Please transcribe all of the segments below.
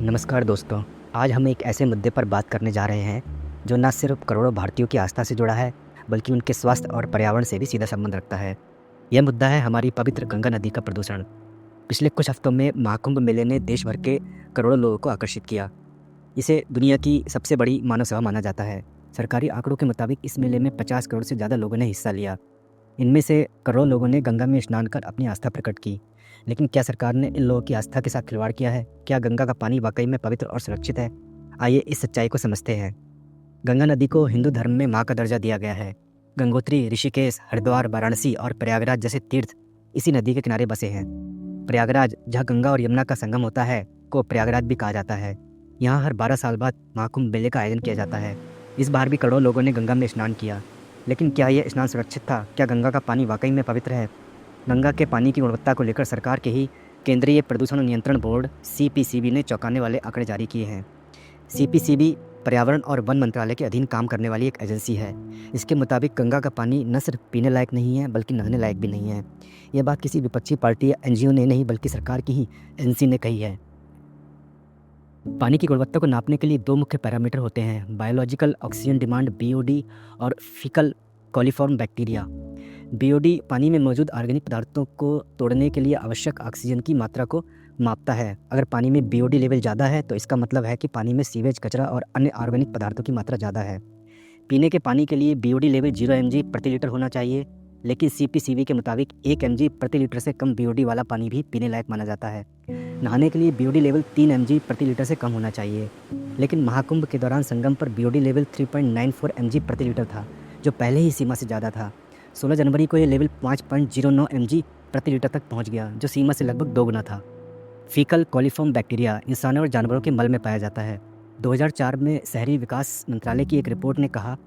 नमस्कार दोस्तों। आज हम एक ऐसे मुद्दे पर बात करने जा रहे हैं जो न सिर्फ करोड़ों भारतीयों की आस्था से जुड़ा है बल्कि उनके स्वास्थ्य और पर्यावरण से भी सीधा संबंध रखता है। यह मुद्दा है हमारी पवित्र गंगा नदी का प्रदूषण। पिछले कुछ हफ्तों में महाकुंभ मेले ने देश भर के करोड़ों लोगों को आकर्षित किया। इसे दुनिया की सबसे बड़ी मानव सेवा माना जाता है। सरकारी आंकड़ों के मुताबिक इस मेले में 50 करोड़ से ज़्यादा लोगों ने हिस्सा लिया। इनमें से करोड़ों लोगों ने गंगा में स्नान कर अपनी आस्था प्रकट की। लेकिन क्या सरकार ने इन लोगों की आस्था के साथ खिलवाड़ किया है? क्या गंगा का पानी वाकई में पवित्र और सुरक्षित है? आइए इस सच्चाई को समझते हैं। गंगा नदी को हिंदू धर्म में माँ का दर्जा दिया गया है। गंगोत्री, ऋषिकेश, हरिद्वार, वाराणसी और प्रयागराज जैसे तीर्थ इसी नदी के किनारे बसे हैं। प्रयागराज, जहाँ गंगा और यमुना का संगम होता है, को प्रयागराज भी कहा जाता है। यहाँ हर 12 साल बाद महाकुंभ मेले का आयोजन किया जाता है। इस बार भी करोड़ों लोगों ने गंगा में स्नान किया। लेकिन क्या यह स्नान सुरक्षित था? क्या गंगा का पानी वाकई में पवित्र है? गंगा के पानी की गुणवत्ता को लेकर सरकार के ही केंद्रीय प्रदूषण नियंत्रण बोर्ड सीपीसीबी ने चौंकाने वाले आंकड़े जारी किए हैं। सीपीसीबी पर्यावरण और वन मंत्रालय के अधीन काम करने वाली एक एजेंसी है। इसके मुताबिक गंगा का पानी न सिर्फ पीने लायक नहीं है बल्कि नहाने लायक भी नहीं है। यह बात किसी विपक्षी पार्टी या एनजीओ ने नहीं बल्कि सरकार की ही एजेंसी ने कही है। पानी की गुणवत्ता को नापने के लिए दो मुख्य पैरामीटर होते हैं, बायोलॉजिकल ऑक्सीजन डिमांड बीओडी और फीकल कॉलीफॉर्म बैक्टीरिया। बीओडी पानी में मौजूद ऑर्गेनिक पदार्थों को तोड़ने के लिए आवश्यक ऑक्सीजन की मात्रा को मापता है। अगर पानी में बीओडी लेवल ज़्यादा है तो इसका मतलब है कि पानी में सीवेज, कचरा और अन्य ऑर्गेनिक पदार्थों की मात्रा ज़्यादा है। पीने के पानी के लिए बीओडी लेवल 0 mg प्रति लीटर होना चाहिए, लेकिन सीपीसीबी के मुताबिक 1 mg प्रति लीटर से कम बीओडी वाला पानी भी पीने लायक माना जाता है। नहाने के लिए बीओडी लेवल 3 mg प्रति लीटर से कम होना चाहिए। लेकिन महाकुंभ के दौरान संगम पर बीओडी लेवल 3.94 mg प्रति लीटर था, जो पहले ही सीमा से ज़्यादा था। 16 जनवरी को यह लेवल 5.09 mg प्रति लीटर तक पहुंच गया, जो सीमा से लगभग दोगुना था। फीकल कॉलीफॉर्म बैक्टीरिया इंसानों और जानवरों के मल में पाया जाता है। 2004 में शहरी विकास मंत्रालय की एक रिपोर्ट ने कहा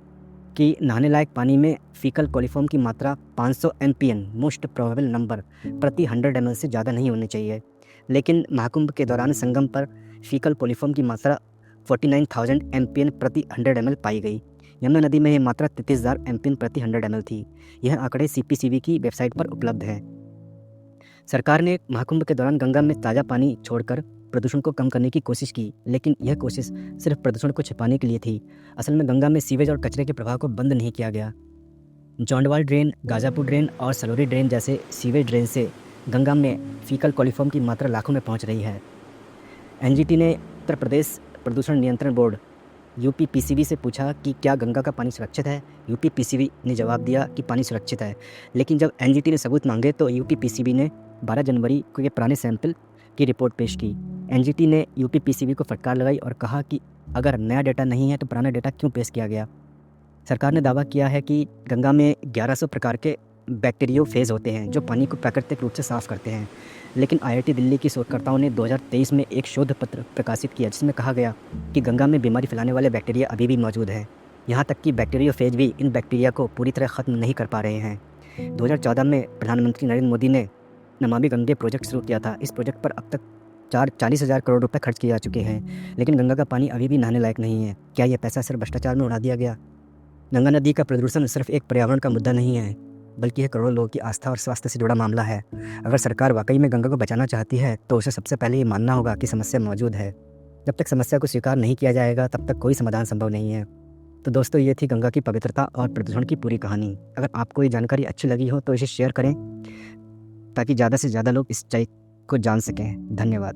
कि नहाने लायक पानी में फीकल कॉलीफॉर्म की मात्रा 500 mpn मोस्ट प्रोबेबल नंबर प्रति 100 ml से ज़्यादा नहीं होनी चाहिए। लेकिन महाकुंभ के दौरान संगम पर फीकल कॉलीफॉर्म की मात्रा 49,000 mpn प्रति 100 ml पाई गई। यमुना नदी में यह मात्रा 33,000 mpn प्रति 100 ml थी। यह आंकड़े सीपीसीबी की वेबसाइट पर उपलब्ध हैं। सरकार ने महाकुंभ के दौरान गंगा में ताज़ा पानी छोड़कर प्रदूषण को कम करने की कोशिश की, लेकिन यह कोशिश सिर्फ प्रदूषण को छिपाने के लिए थी। असल में गंगा में सीवेज और कचरे के प्रवाह को बंद नहीं किया गया। जौंडवाल ड्रेन, गाजापुर ड्रेन और सलोरी ड्रेन जैसे सीवेज ड्रेन से गंगा में फीकल कॉलीफॉर्म की मात्रा लाखों में पहुंच रही है। एनजीटी ने उत्तर प्रदेश प्रदूषण नियंत्रण बोर्ड यूपीपीसीबी से पूछा कि क्या गंगा का पानी सुरक्षित है। यूपीपीसीबी ने जवाब दिया कि पानी सुरक्षित है। लेकिन जब एनजीटी ने सबूत मांगे तो यूपीपीसीबी ने 12 जनवरी को ये पुराने सैंपल की रिपोर्ट पेश की। एनजीटी ने यूपीपीसीबी को फटकार लगाई और कहा कि अगर नया डेटा नहीं है तो पुराना डेटा क्यों पेश किया गया। सरकार ने दावा किया है कि गंगा में 1100 प्रकार के बैक्टीरियोफेज होते हैं जो पानी को प्राकृतिक रूप से साफ करते हैं। लेकिन आईआईटी दिल्ली की शोधकर्ताओं ने 2023 में एक शोध पत्र प्रकाशित किया जिसमें कहा गया कि गंगा में बीमारी फैलाने वाले बैक्टीरिया अभी भी मौजूद हैं। यहाँ तक कि बैक्टीरियोफेज भी इन बैक्टीरिया को पूरी तरह ख़त्म नहीं कर पा रहे हैं। 2014 में प्रधानमंत्री नरेंद्र मोदी ने नमामि गंगे प्रोजेक्ट शुरू किया था। इस प्रोजेक्ट पर अब तक 40,000 करोड़ रुपए खर्च किए जा चुके हैं, लेकिन गंगा का पानी अभी भी नहाने लायक नहीं है। क्या यह पैसा सिर्फ भ्रष्टाचार में उड़ा दिया गया? गंगा नदी का प्रदूषण सिर्फ एक पर्यावरण का मुद्दा नहीं है, बल्कि यह करोड़ों लोगों की आस्था और स्वास्थ्य से जुड़ा मामला है। अगर सरकार वाकई में गंगा को बचाना चाहती है तो उसे सबसे पहले ये मानना होगा कि समस्या मौजूद है। जब तक समस्या को स्वीकार नहीं किया जाएगा तब तक कोई समाधान संभव नहीं है। तो दोस्तों, ये थी गंगा की पवित्रता और प्रदूषण की पूरी कहानी। अगर आपको ये जानकारी अच्छी लगी हो तो इसे शेयर करें ताकि ज़्यादा से ज़्यादा लोग इस सच्चाई को जान सकें। धन्यवाद।